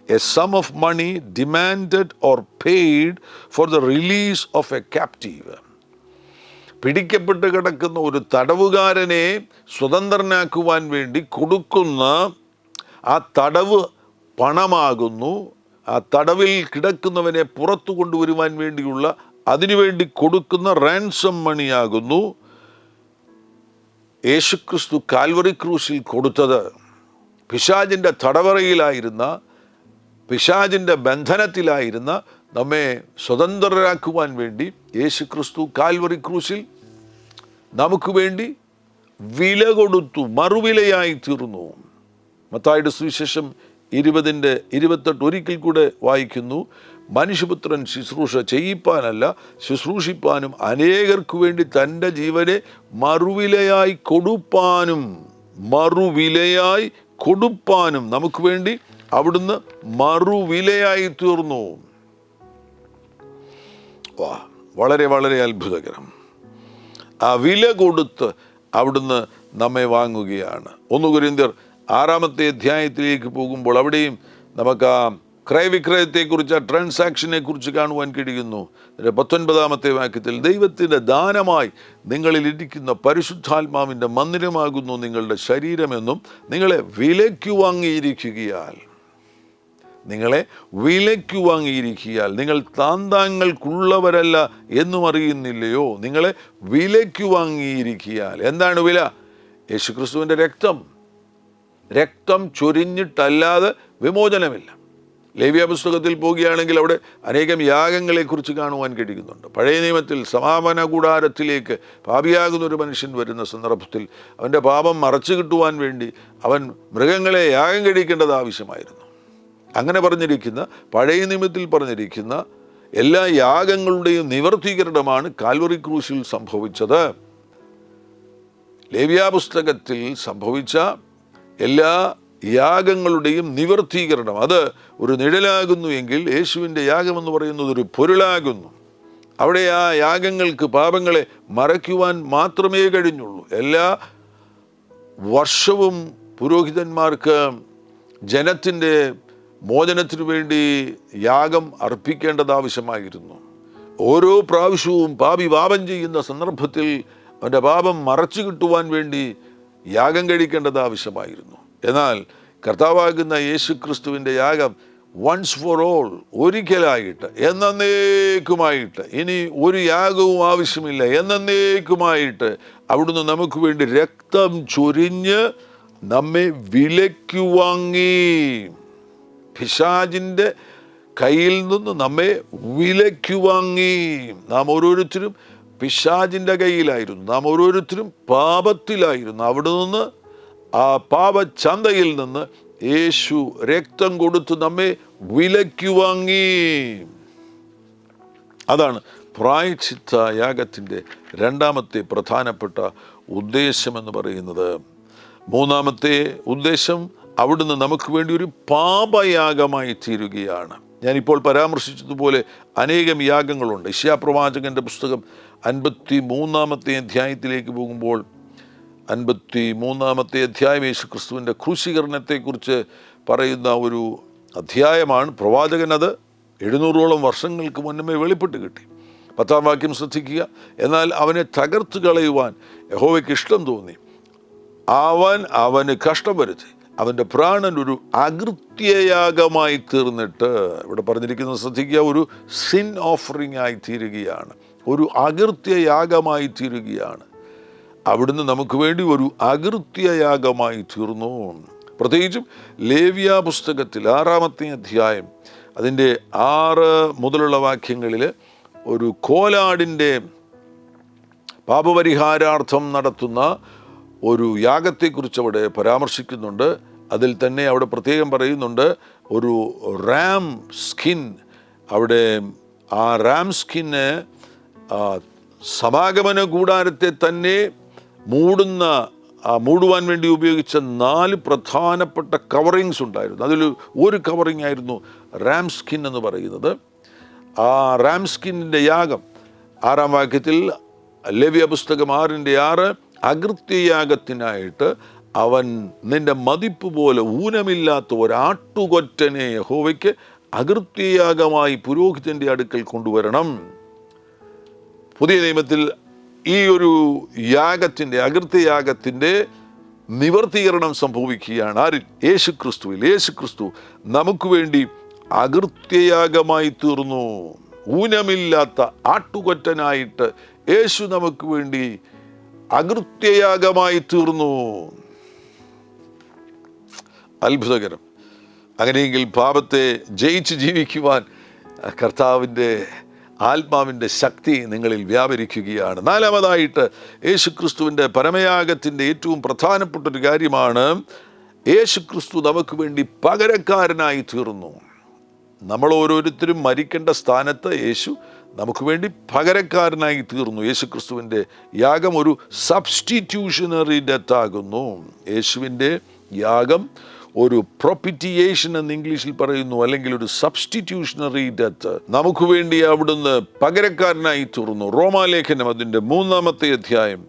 a sum of money demanded or paid for the release of a captive. പിടിക്കപ്പെട്ട് കിടക്കുന്ന ഒരു തടവുകാരനെ സ്വതന്ത്രനാക്കുവാൻ വേണ്ടി കൊടുക്കുന്ന ആ തടവ് പണമാകുന്നു. ആ തടവിൽ കിടക്കുന്നവനെ പുറത്തു കൊണ്ടുവരുവാൻ വേണ്ടിയുള്ള, അതിനുവേണ്ടി കൊടുക്കുന്ന റാൻസം മണിയാകുന്നു യേശുക്രിസ്തു കാൽവറി ക്രൂശിൽ കൊടുത്തത്. പിശാചിൻ്റെ തടവറയിലായിരുന്ന, പിശാചിൻ്റെ ബന്ധനത്തിലായിരുന്ന നമ്മെ സ്വതന്ത്രരാക്കുവാൻ വേണ്ടി യേശുക്രിസ്തു കാൽവറി ക്രൂശിൽ നമുക്ക് വേണ്ടി വില കൊടുത്തു, മറുവിലയായി തീർന്നു. മത്തായിയുടെ സുവിശേഷം 20:28 ഒരിക്കൽ കൂടെ വായിക്കുന്നു, മനുഷ്യപുത്രൻ ശുശ്രൂഷ ചെയ്യിപ്പാനല്ല ശുശ്രൂഷിപ്പാനും അനേകർക്ക് വേണ്ടി തൻ്റെ ജീവനെ മറുവിലയായി കൊടുപ്പാനും നമുക്ക് വേണ്ടി അവിടുന്ന് മറുവിലയായി തീർന്നു. വളരെ വളരെ അത്ഭുതകരം. ആ വില കൊടുത്ത് അവിടുന്ന് നമ്മെ വാങ്ങുകയാണ്. 1 കൊരിന്ത്യർ 6-ാമത്തെ അധ്യായത്തിലേക്ക് പോകുമ്പോൾ അവിടെയും നമുക്ക് ആ ക്രയവിക്രയത്തെക്കുറിച്ച്, ആ ട്രാൻസാക്ഷനെ കുറിച്ച് കാണുവാൻ കഴിയുന്നു. 19-ാമത്തെ വാക്യത്തിൽ, ദൈവത്തിൻ്റെ ദാനമായി നിങ്ങളിൽ ഇരിക്കുന്ന പരിശുദ്ധാത്മാവിൻ്റെ മന്ദിരമാകുന്നു നിങ്ങളുടെ ശരീരമെന്നും നിങ്ങളെ വിലയ്ക്കു വാങ്ങിയിരിക്കുകയാൽ നിങ്ങൾ താന്താങ്ങൾക്കുള്ളവരല്ല എന്നും അറിയുന്നില്ലയോ? നിങ്ങളെ വിലയ്ക്കു വാങ്ങിയിരിക്കുകയാൽ. എന്താണ് വില? യേശുക്രിസ്തുവിൻ്റെ രക്തം ചൊരിഞ്ഞിട്ടല്ലാതെ വിമോചനമില്ല. ലേവ്യ പുസ്തകത്തിൽ പോവുകയാണെങ്കിൽ അവിടെ അനേകം യാഗങ്ങളെക്കുറിച്ച് കാണുവാൻ കഴിയുന്നുണ്ട്. പഴയ നിയമത്തിൽ സമാപന കൂടാരത്തിലേക്ക് പാപിയാകുന്ന ഒരു മനുഷ്യൻ വരുന്ന സന്ദർഭത്തിൽ അവൻ്റെ പാപം മറച്ചു കിട്ടുവാൻ വേണ്ടി അവൻ മൃഗങ്ങളെ യാഗം കഴിക്കേണ്ടത് ആവശ്യമായിരുന്നു. അങ്ങനെ പറഞ്ഞിരിക്കുന്ന, പഴയ നിയമത്തിൽ പറഞ്ഞിരിക്കുന്ന എല്ലാ യാഗങ്ങളുടെയും നിവർത്തീകരണമാണ് കാൽവറി ക്രൂശിൽ സംഭവിച്ചത്. ലേവ്യാപുസ്തകത്തിൽ സംഭവിച്ച എല്ലാ യാഗങ്ങളുടെയും നിവർത്തീകരണം അത് ഒരു നിഴലാകുന്നു എങ്കിൽ യേശുവിൻ്റെ യാഗമെന്ന് പറയുന്നത് ഒരു പൊരുളാകുന്നു. അവിടെ ആ യാഗങ്ങൾക്ക് പാപങ്ങളെ മറയ്ക്കുവാൻ മാത്രമേ കഴിഞ്ഞുള്ളൂ. എല്ലാ വർഷവും പുരോഹിതന്മാർക്ക് ജനത്തിൻ്റെ മോചനത്തിനു വേണ്ടി യാഗം അർപ്പിക്കേണ്ടത് ആവശ്യമായിരുന്നു. ഓരോ പ്രാവശ്യവും പാപി പാപം ചെയ്യുന്ന സന്ദർഭത്തിൽ അവൻ്റെ പാപം മറച്ചു കിട്ടുവാൻ വേണ്ടി യാഗം കഴിക്കേണ്ടത് ആവശ്യമായിരുന്നു. എന്നാൽ കർത്താവാകുന്ന യേശു ക്രിസ്തുവിൻ്റെ യാഗം വൺസ് ഫോർ ഓൾ, ഒരിക്കലായിട്ട് എന്നേക്കുമായിട്ട്, ഇനി ഒരു യാഗവും ആവശ്യമില്ല, എന്നേക്കുമായിട്ട് അവിടുന്ന് നമുക്ക് വേണ്ടി രക്തം ചൊരിഞ്ഞ് നമ്മെ വിലയ്ക്കു വാങ്ങി. പിശാചിൻ്റെ കയ്യിൽ നിന്ന് നമ്മെ വിലയ്ക്കു വാങ്ങി. നാം ഓരോരുത്തരും പിശാചിൻ്റെ കയ്യിലായിരുന്നു, നാം ഓരോരുത്തരും പാപത്തിലായിരുന്നു. അവിടെ നിന്ന് ആ പാപചന്തയിൽ നിന്ന് യേശു രക്തം കൊടുത്ത് നമ്മെ വിലയ്ക്കു വാങ്ങി. അതാണ് പ്രായശ്ചിത്ത യാഗത്തിൻ്റെ രണ്ടാമത്തെ പ്രധാനപ്പെട്ട ഉദ്ദേശമെന്ന് പറയുന്നത്. മൂന്നാമത്തെ ഉദ്ദേശം അവിടുന്ന് നമുക്ക് വേണ്ടി ഒരു പാപയാഗമായി തീരുകയാണ്. ഞാനിപ്പോൾ പരാമർശിച്ചതുപോലെ അനേകം യാഗങ്ങളുണ്ട്. യെശയ്യാപ്രവാചകൻ്റെ പുസ്തകം 53 അധ്യായത്തിലേക്ക് പോകുമ്പോൾ 53 അധ്യായം യേശു ക്രിസ്തുവിൻ്റെ ക്രൂശീകരണത്തെക്കുറിച്ച് പറയുന്ന ഒരു അധ്യായമാണ്. പ്രവാചകൻ അത് 700ഓളം വർഷങ്ങൾക്ക് മുന്നമേ വെളിപ്പെട്ട് കിട്ടി. 10-ാം വാക്യം ശ്രദ്ധിക്കുക. എന്നാൽ അവനെ തകർത്ത് കളയുവാൻ യഹോവയ്ക്ക് ഇഷ്ടം തോന്നി, അവന് കഷ്ടം വരുത്തി, അവൻ്റെ പ്രാണൻ ഒരു അകൃത്യയാഗമായി തീർന്നിട്ട്, ഇവിടെ പറഞ്ഞിരിക്കുന്നത് ശ്രദ്ധിക്കുക, ഒരു സിൻ ഓഫറിംഗ് ആയി തീരുകയാണ്, ഒരു അകൃത്യയാഗമായി തീരുകയാണ്. അവിടുന്ന് നമുക്ക് വേണ്ടി ഒരു അകൃത്യയാഗമായി തീർന്നു. പ്രത്യേകിച്ചും ലേവ്യ പുസ്തകത്തിൽ 6-ാമത്തെ അധ്യായം അതിൻ്റെ 6 മുതലുള്ള വാക്യങ്ങളിൽ ഒരു കോലാടിൻ്റെ പാപപരിഹാരാർത്ഥം നടത്തുന്ന ഒരു യാഗത്തെക്കുറിച്ച് അവിടെ പരാമർശിക്കുന്നുണ്ട്. അതിൽ തന്നെ അവിടെ പ്രത്യേകം പറയുന്നുണ്ട് ഒരു റാം സ്കിൻ. അവിടെ ആ റാം സ്കിന് സമാഗമന കൂടാരത്തെ തന്നെ മൂടുവാൻ വേണ്ടി ഉപയോഗിച്ച 4 പ്രധാനപ്പെട്ട കവറിങ്സ് ഉണ്ടായിരുന്നു. അതിൽ ഒരു കവറിങ് ആയിരുന്നു റാം സ്കിൻ എന്ന് പറയുന്നത്. ആ റാം സ്കിന്നിൻ്റെ യാഗം 6-ാം വാക്യത്തിൽ ലേവ്യ പുസ്തകം 6:6 അകൃത്യയാഗത്തിനായിട്ട് അവൻ നിന്റെ മതിപ്പ് പോലെ ഊനമില്ലാത്ത ഒരാട്ടുകൊറ്റനെ യഹോവയ്ക്ക് അകൃത്യയാഗമായി പുരോഹിതൻ്റെ അടുക്കൽ കൊണ്ടുവരണം. പുതിയ നിയമത്തിൽ ഈ ഒരു യാഗത്തിൻ്റെ, അകൃത്യയാഗത്തിൻ്റെ നിവർത്തീകരണം സംഭവിക്കുകയാണ്. ആരിൽ? യേശു ക്രിസ്തുവിൽ. യേശു ക്രിസ്തു നമുക്ക് വേണ്ടി അകൃത്യയാഗമായി തീർന്നു. ഊനമില്ലാത്ത ആട്ടുകൊറ്റനായിട്ട് യേശു നമുക്ക് വേണ്ടി അകൃത്യയാഗമായി തീർന്നു. അത്ഭുതകരം. അങ്ങനെയെങ്കിൽ പാപത്തെ ജയിച്ച് ജീവിക്കുവാൻ കർത്താവിൻ്റെ ആത്മാവിൻ്റെ ശക്തി നിങ്ങളിൽ വ്യാപരിക്കുകയാണ്. 4-മതായിട്ട് യേശുക്രിസ്തുവിൻ്റെ പരമയാഗത്തിൻ്റെ ഏറ്റവും പ്രധാനപ്പെട്ടൊരു കാര്യമാണ് യേശുക്രിസ്തു നമുക്ക് വേണ്ടി പകരക്കാരനായി തീർന്നു. നമ്മൾ ഓരോരുത്തരും മരിക്കേണ്ട സ്ഥാനത്ത് യേശു നമുക്ക് വേണ്ടി പകരക്കാരനായി തീർന്നു. യേശുക്രിസ്തുവിൻ്റെ യാഗം ഒരു സബ്സ്റ്റിറ്റ്യൂഷണറി ഡെത്ത് ആകുന്നു. യേശുവിൻ്റെ യാഗം ഒരു പ്രൊപ്പിറ്റിയേഷൻ എന്ന് ഇംഗ്ലീഷിൽ പറയുന്നു, അല്ലെങ്കിൽ ഒരു സബ്സ്റ്റിറ്റ്യൂഷണറി ഡെത്ത്. നമുക്ക് വേണ്ടി അവിടുന്ന് പകരക്കാരനായി തീർന്നു. റോമാലേഖനം അതിൻ്റെ 3-ാമത്തെ അധ്യായം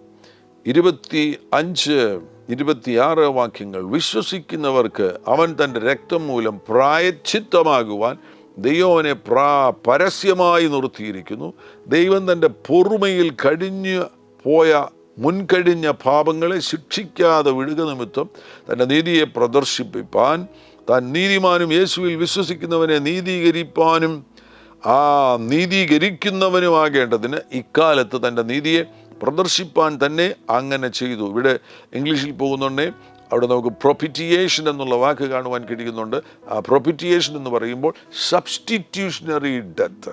25-26 വാക്യങ്ങൾ. വിശ്വസിക്കുന്നവർക്ക് അവൻ തൻ്റെ രക്തം മൂലം പ്രായശ്ചിത്തമാകുവാൻ ദൈവം അവനെ പരസ്യമായി നിർത്തിയിരിക്കുന്നു. ദൈവം തൻ്റെ പൊറുമയിൽ മുൻകഴിഞ്ഞ പാപങ്ങളെ ശിക്ഷിക്കാതെ വിടുക നിമിത്തം തൻ്റെ നീതിയെ പ്രദർശിപ്പിപ്പാൻ, താൻ നീതിമാനും യേശുവിൽ വിശ്വസിക്കുന്നവനെ നീതീകരിപ്പാനും ആ നീതീകരിക്കുന്നവനുമാകേണ്ടതിന് ഇക്കാലത്ത് തൻ്റെ നീതിയെ പ്രദർശിപ്പാൻ തന്നെ അങ്ങനെ ചെയ്തു. ഇവിടെ ഇംഗ്ലീഷിൽ പോകുന്നുണ്ടേ അവിടെ നമുക്ക് പ്രൊപ്പിറ്റിയേഷൻ എന്നുള്ള വാക്ക് കാണുവാൻ കഴിയുന്നുണ്ട്. ആ പ്രൊപ്പിറ്റിയേഷൻ എന്ന് പറയുമ്പോൾ സബ്സ്റ്റിറ്റ്യൂഷണറി ഡെത്ത്,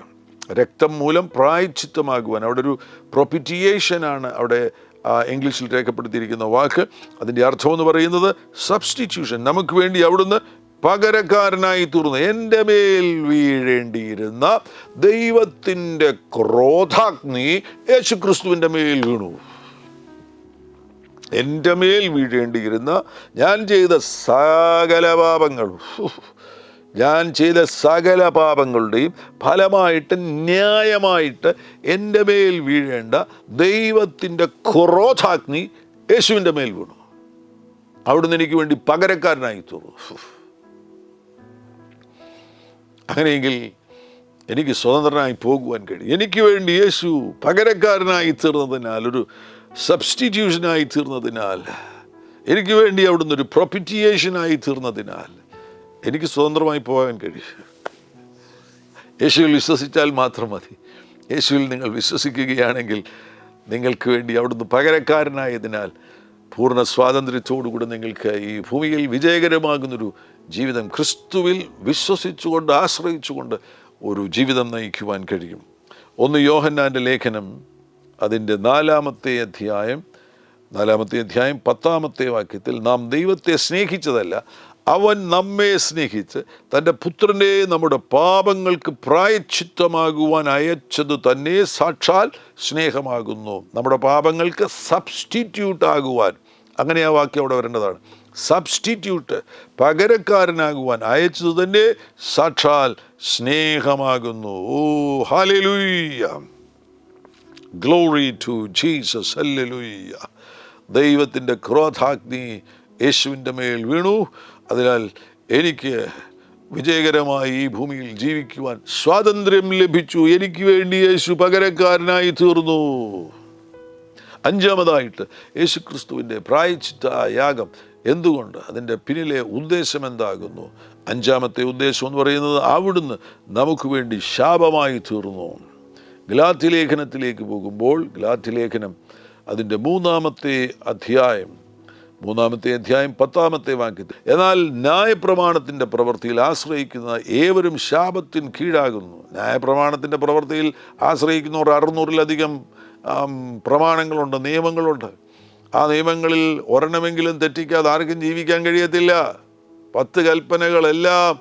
രക്തം മൂലം പ്രായശ്ചിത്തമാകുവാൻ. അവിടെ ഒരു പ്രൊപ്പിറ്റിയേഷനാണ് അവിടെ ഇംഗ്ലീഷിൽ രേഖപ്പെടുത്തിയിരിക്കുന്ന വാക്ക്. അതിൻ്റെ അർത്ഥം എന്ന് പറയുന്നത് സബ്സ്റ്റിറ്റ്യൂഷൻ. നമുക്ക് വേണ്ടി അവിടുന്ന് പകരക്കാരനായി തീർന്നു. എൻ്റെ മേൽ വീഴേണ്ടിയിരുന്ന ദൈവത്തിൻ്റെ ക്രോധാഗ്നി യേശുക്രിസ്തുവിൻ്റെ മേൽ വീണു. എൻ്റെ മേൽ വീഴേണ്ടിയിരുന്ന ഞാൻ ചെയ്ത സകല പാപങ്ങളുടെയും ഫലമായിട്ട് ന്യായമായിട്ട് എൻ്റെ മേൽ വീഴേണ്ട ദൈവത്തിൻ്റെ ക്രോധാഗ്നി യേശുവിൻ്റെ മേൽ വീണു. അവിടുന്ന് എനിക്ക് വേണ്ടി പകരക്കാരനായി തീർന്നു. അങ്ങനെയെങ്കിൽ എനിക്ക് സ്വതന്ത്രനായി പോകുവാൻ കഴിയും. എനിക്ക് വേണ്ടി യേശു പകരക്കാരനായി തീർന്നതിനാൽ, ഒരു സബ്സ്റ്റിറ്റ്യൂഷനായി തീർന്നതിനാൽ, എനിക്ക് വേണ്ടി അവിടുന്ന് ഒരു പ്രൊപ്പിറ്റിയേഷനായി തീർന്നതിനാൽ എനിക്ക് സ്വതന്ത്രമായി പോകാൻ കഴിയും. യേശുവിൽ വിശ്വസിച്ചാൽ മാത്രം മതി. യേശുവിൽ നിങ്ങൾ വിശ്വസിക്കുകയാണെങ്കിൽ നിങ്ങൾക്ക് വേണ്ടി അവിടുന്ന് പകരക്കാരനായതിനാൽ പൂർണ്ണ സ്വാതന്ത്ര്യത്തോടുകൂടി നിങ്ങൾക്ക് ഈ ഭൂമിയിൽ വിജയകരമാകുന്നൊരു ജീവിതം ക്രിസ്തുവിൽ വിശ്വസിച്ചുകൊണ്ട് ആശ്രയിച്ചുകൊണ്ട് ഒരു ജീവിതം നയിക്കുവാൻ കഴിയും. 1 യോഹന്നാൻ്റെ ലേഖനം അതിൻ്റെ 4-ാമത്തെ അധ്യായം 10-ാമത്തെ വാക്യത്തിൽ, നാം ദൈവത്തെ സ്നേഹിച്ചതല്ല, അവൻ നമ്മെ സ്നേഹിച്ച് തൻ്റെ പുത്രനെ നമ്മുടെ പാപങ്ങൾക്ക് പ്രായശ്ചിത്തമാകുവാൻ അയച്ചത് തന്നെ സാക്ഷാൽ സ്നേഹമാകുന്നു. നമ്മുടെ പാപങ്ങൾക്ക് സബ്സ്റ്റിറ്റ്യൂട്ട് ആകുവാൻ, അങ്ങനെ ആ വാക്യം അവിടെ വരേണ്ടതാണ്. സബ്സ്റ്റിറ്റ്യൂട്ട്, പകരക്കാരനാകുവാൻ അയച്ചത് തന്നെ സാക്ഷാൽ സ്നേഹമാകുന്നു. Oh hallelujah, glory to Jesus, hallelujah. ദൈവത്തിൻ്റെ ക്രോധാഗ്നി യേശുവിൻ്റെ മേൽ വീണു. അതിനാൽ എനിക്ക് വിജയകരമായി ഈ ഭൂമിയിൽ ജീവിക്കുവാൻ സ്വാതന്ത്ര്യം ലഭിച്ചു. എനിക്ക് വേണ്ടി യേശു പകരക്കാരനായി തീർന്നു. 5-ാമതായിട്ട് യേശുക്രിസ്തുവിൻ്റെ പ്രായശ്ചിത്ത യാഗം എന്തുകൊണ്ട്, അതിൻ്റെ പിന്നിലെ ഉദ്ദേശം എന്താകുന്നു? 5-ാമത്തെ ഉദ്ദേശം എന്ന് പറയുന്നത് അവിടുന്ന് നമുക്ക് വേണ്ടി ശാപമായി തീർന്നു. ഗലാത്യലേഖനത്തിലേക്ക് പോകുമ്പോൾ, ഗലാത്യലേഖനം അതിൻ്റെ 3-ാമത്തെ അധ്യായം 10-ാമത്തെ വാക്യത്തിൽ, എന്നാൽ ന്യായപ്രമാണത്തിൻ്റെ പ്രവൃത്തിയിൽ ആശ്രയിക്കുന്ന ഏവരും ശാപത്തിന് കീഴാകുന്നു. ന്യായപ്രമാണത്തിൻ്റെ പ്രവൃത്തിയിൽ ആശ്രയിക്കുന്നവർ 600-ലധികം പ്രമാണങ്ങളുണ്ട്, നിയമങ്ങളുണ്ട്. ആ നിയമങ്ങളിൽ ഒരെണ്ണമെങ്കിലും തെറ്റിക്കാതെ ആർക്കും ജീവിക്കാൻ കഴിയത്തില്ല. 10 കൽപ്പനകളെല്ലാം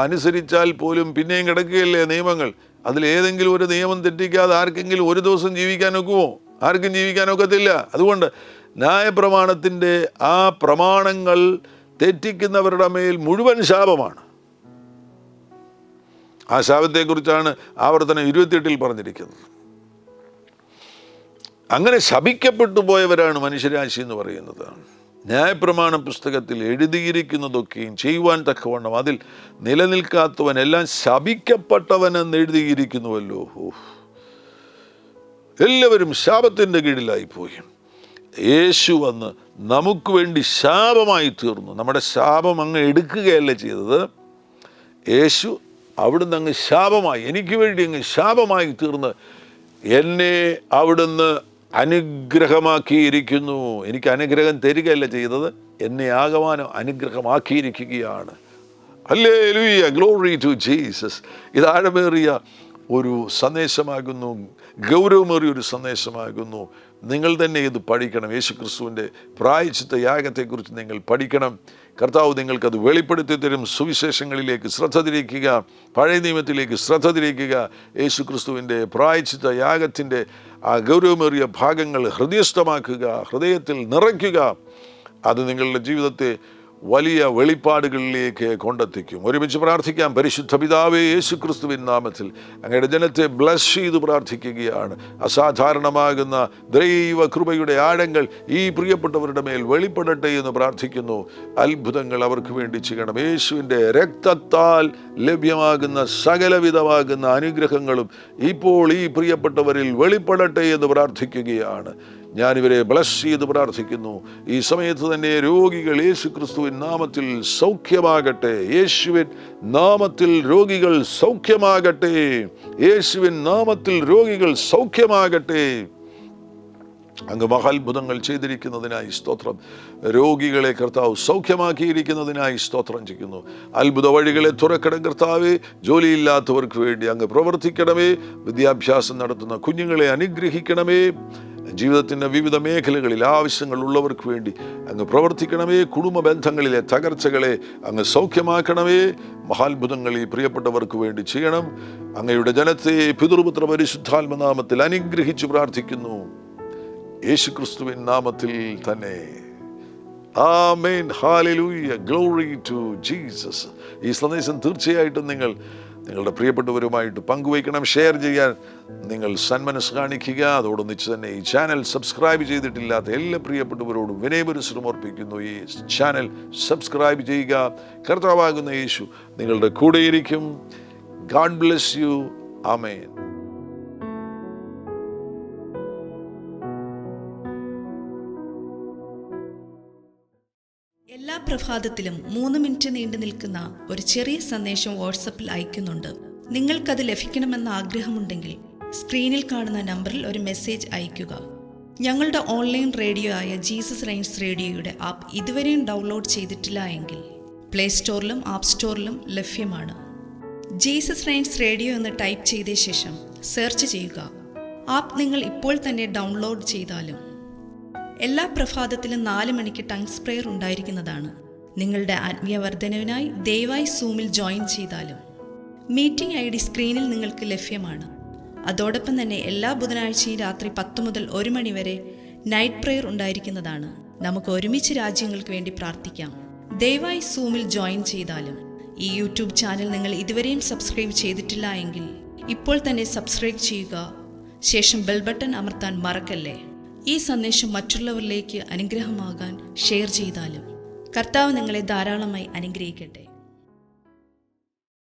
അനുസരിച്ചാൽ പോലും പിന്നെയും കിടക്കുകയല്ലേ നിയമങ്ങൾ. അതിലേതെങ്കിലും ഒരു നിയമം തെറ്റിക്കാതെ ആർക്കെങ്കിലും ഒരു ദിവസം ജീവിക്കാൻ ഒക്കുമോ? ആർക്കും ജീവിക്കാൻ ഒക്കത്തില്ല. അതുകൊണ്ട് ന്യായപ്രമാണത്തിൻ്റെ ആ പ്രമാണങ്ങൾ തെറ്റിക്കുന്നവരുടെ മേൽ മുഴുവൻ ശാപമാണ്. ആ ശാപത്തെക്കുറിച്ചാണ് ആവർത്തനം 28-ൽ പറഞ്ഞിരിക്കുന്നത്. അങ്ങനെ ശപിക്കപ്പെട്ടു പോയവരാണ് മനുഷ്യരാശി എന്ന് പറയുന്നത്. ന്യായപ്രമാണ പുസ്തകത്തിൽ എഴുതിയിരിക്കുന്നതൊക്കെയും ചെയ്യുവാൻ തക്കവണ്ണം അതിൽ നിലനിൽക്കാത്തവൻ എല്ലാം ശപിക്കപ്പെട്ടവനെന്ന് എഴുതിയിരിക്കുന്നുവല്ലോ. എല്ലാവരും ശാപത്തിൻ്റെ കീഴിലായിപ്പോയി. യേശു വന്ന് നമുക്ക് വേണ്ടി ശാപമായി തീർന്നു. നമ്മുടെ ശാപം അങ്ങ് എടുക്കുകയല്ല ചെയ്തത്. യേശു അവിടുന്ന് അങ്ങ് ശാപമായി, എനിക്ക് വേണ്ടി അങ്ങ് ശാപമായി തീർന്ന് എന്നെ അവിടുന്ന് അനുഗ്രഹമാക്കിയിരിക്കുന്നു. എനിക്ക് അനുഗ്രഹം തരികയല്ല ചെയ്തത്, എന്നെ ആകമാനം അനുഗ്രഹമാക്കിയിരിക്കുകയാണ്. Hallelujah, glory to Jesus. ഇത് ആഴമേറിയ ഒരു സന്ദേശമാകുന്നു, ഗൗരവമേറിയ ഒരു സന്ദേശമാകുന്നു. നിങ്ങൾ തന്നെ ഇത് പഠിക്കണം. യേശുക്രിസ്തുവിൻ്റെ പ്രായശ്ചിത്ത യാഗത്തെക്കുറിച്ച് നിങ്ങൾ പഠിക്കണം. കർത്താവ് നിങ്ങൾക്കത് വെളിപ്പെടുത്തി തരും. സുവിശേഷങ്ങളിലേക്ക് ശ്രദ്ധ തിരിക്കുക, പഴയ നിയമത്തിലേക്ക് ശ്രദ്ധ തിരിക്കുക. യേശുക്രിസ്തുവിൻ്റെ പ്രായശ്ചിത്ത യാഗത്തിൻ്റെ ആ ഗൗരവമേറിയ ഭാഗങ്ങൾ ഹൃദയസ്ഥമാക്കുക, ഹൃദയത്തിൽ നിറയ്ക്കുക. അത് നിങ്ങളുടെ ജീവിതത്തെ വലിയ വെളിപ്പാടുകളിലേക്ക് കൊണ്ടെത്തിക്കും. ഒരുമിച്ച് പ്രാർത്ഥിക്കാം. പരിശുദ്ധ പിതാവേ, യേശുക്രിസ്തുവിൻ നാമത്തിൽ അങ്ങയുടെ ജനത്തെ ബ്ലസ് ചെയ്ത് പ്രാർത്ഥിക്കുകയാണ്. അസാധാരണമാകുന്ന ദൈവ കൃപയുടെ ആഴങ്ങൾ ഈ പ്രിയപ്പെട്ടവരുടെ മേൽ വെളിപ്പെടട്ടെ എന്ന് പ്രാർത്ഥിക്കുന്നു. അത്ഭുതങ്ങൾ അവർക്ക് വേണ്ടി ചെയ്യണം. യേശുവിൻ്റെ രക്തത്താൽ ലഭ്യമാകുന്ന സകലവിധമാകുന്ന അനുഗ്രഹങ്ങളും ഇപ്പോൾ ഈ പ്രിയപ്പെട്ടവരിൽ വെളിപ്പെടട്ടെ എന്ന് പ്രാർത്ഥിക്കുകയാണ്. ഞാനിവരെ ബ്ലസ് ചെയ്ത് പ്രാർത്ഥിക്കുന്നു. ഈ സമയത്ത് തന്നെ രോഗികൾ യേശുക്രിസ്തുവിൻ നാമത്തിൽ സൗഖ്യമാകട്ടെ. യേശുവിൻ നാമത്തിൽ രോഗികൾ സൗഖ്യമാകട്ടെ. യേശുവിൻ നാമത്തിൽ രോഗികൾ സൗഖ്യമാകട്ടെ. അങ്ങ് മഹാത്ഭുതങ്ങൾ ചെയ്തിരിക്കുന്നതിനായി സ്തോത്രം. രോഗികളെ കർത്താവ് സൗഖ്യമാക്കിയിരിക്കുന്നതിനായി സ്തോത്രം ചെയ്യുന്നു. അത്ഭുത വഴികളെ തുറക്കണം കർത്താവേ. ജോലിയില്ലാത്തവർക്ക് വേണ്ടി അങ്ങ് പ്രവർത്തിക്കണമേ. വിദ്യാഭ്യാസം നടത്തുന്ന കുഞ്ഞുങ്ങളെ അനുഗ്രഹിക്കണമേ. ജീവിതത്തിൻ്റെ വിവിധ മേഖലകളിൽ ആവശ്യങ്ങളുള്ളവർക്ക് വേണ്ടി അങ്ങ് പ്രവർത്തിക്കണമേ. കുടുംബ ബന്ധങ്ങളിലെ തകർച്ചകളെ അങ്ങ് സൗഖ്യമാക്കണമേ. മഹാത്ഭുതങ്ങൾ ഈ പ്രിയപ്പെട്ടവർക്ക് വേണ്ടി ചെയ്യണം. അങ്ങയുടെ ജനത്തെ പിതൃപുത്ര പരിശുദ്ധാത്മനാമത്തിൽ അനുഗ്രഹിച്ചു പ്രാർത്ഥിക്കുന്നു, യേശുക്രിസ്തുവിൻ നാമത്തിൽ തന്നെ. ആമേൻ. ഹല്ലേലൂയ. Glory to Jesus. ഈ സന്ദേശം തീർച്ചയായിട്ടും നിങ്ങളുടെ പ്രിയപ്പെട്ടവരുമായിട്ട് പങ്കുവയ്ക്കണം. ഷെയർ ചെയ്യാൻ നിങ്ങൾ സന്മനസ് കാണിക്കുക. അതോടൊന്നിച്ച് തന്നെ ഈ ചാനൽ സബ്സ്ക്രൈബ് ചെയ്തിട്ടില്ലാത്ത എല്ലാ പ്രിയപ്പെട്ടവരോടും വിനയപരിശ്രമം അർപ്പിക്കുന്നു. ഈ ചാനൽ സബ്സ്ക്രൈബ് ചെയ്യുക. കർത്താവാകുന്ന യേശു നിങ്ങളുടെ കൂടെയിരിക്കും. God bless you. ആമേൻ. എല്ലാ പ്രഭാതത്തിലും 3 മിനിറ്റ് നീണ്ടു നിൽക്കുന്ന ഒരു ചെറിയ സന്ദേശം വാട്സപ്പിൽ അയക്കുന്നുണ്ട്. നിങ്ങൾക്കത് ലഭിക്കണമെന്ന ആഗ്രഹമുണ്ടെങ്കിൽ സ്ക്രീനിൽ കാണുന്ന നമ്പറിൽ ഒരു മെസ്സേജ് അയയ്ക്കുക. ഞങ്ങളുടെ ഓൺലൈൻ റേഡിയോ ആയ ജീസസ് റെയിൻസ് റേഡിയോയുടെ ആപ്പ് ഇതുവരെയും ഡൗൺലോഡ് ചെയ്തിട്ടില്ല എങ്കിൽ പ്ലേ സ്റ്റോറിലും ആപ്പ് സ്റ്റോറിലും ലഭ്യമാണ്. ജീസസ് റെയിൻസ് റേഡിയോ എന്ന് ടൈപ്പ് ചെയ്ത ശേഷം സെർച്ച് ചെയ്യുക. ആപ്പ് നിങ്ങൾ ഇപ്പോൾ തന്നെ ഡൗൺലോഡ് ചെയ്താലും എല്ലാ പ്രഭാതത്തിലും 4 മണിക്ക് ടങ്സ് പ്രെയർ ഉണ്ടായിരിക്കുന്നതാണ്. നിങ്ങളുടെ ആത്മീയ വർധനവിനായി ദയവായി സൂമിൽ ജോയിൻ ചെയ്താലും മീറ്റിംഗ് ID സ്ക്രീനിൽ നിങ്ങൾക്ക് ലഭ്യമാണ്. അതോടൊപ്പം തന്നെ എല്ലാ ബുധനാഴ്ചയും രാത്രി 10 മുതൽ 1 മണി വരെ നൈറ്റ് പ്രെയർ ഉണ്ടായിരിക്കുന്നതാണ്. നമുക്ക് ഒരുമിച്ച് രാജ്യങ്ങൾക്ക് വേണ്ടി പ്രാർത്ഥിക്കാം. ദയവായി സൂമിൽ ജോയിൻ ചെയ്താലും ഈ യൂട്യൂബ് ചാനൽ നിങ്ങൾ ഇതുവരെയും സബ്സ്ക്രൈബ് ചെയ്തിട്ടില്ല എങ്കിൽ ഇപ്പോൾ തന്നെ സബ്സ്ക്രൈബ് ചെയ്യുക. ശേഷം ബെൽ ബട്ടൺ അമർത്താൻ മറക്കല്ലേ. ഈ സന്ദേശം മറ്റുള്ളവരിലേക്ക് അനുഗ്രഹമാകാൻ ഷെയർ ചെയ്താലും കർത്താവ് നിങ്ങളെ ധാരാളമായി അനുഗ്രഹിക്കട്ടെ.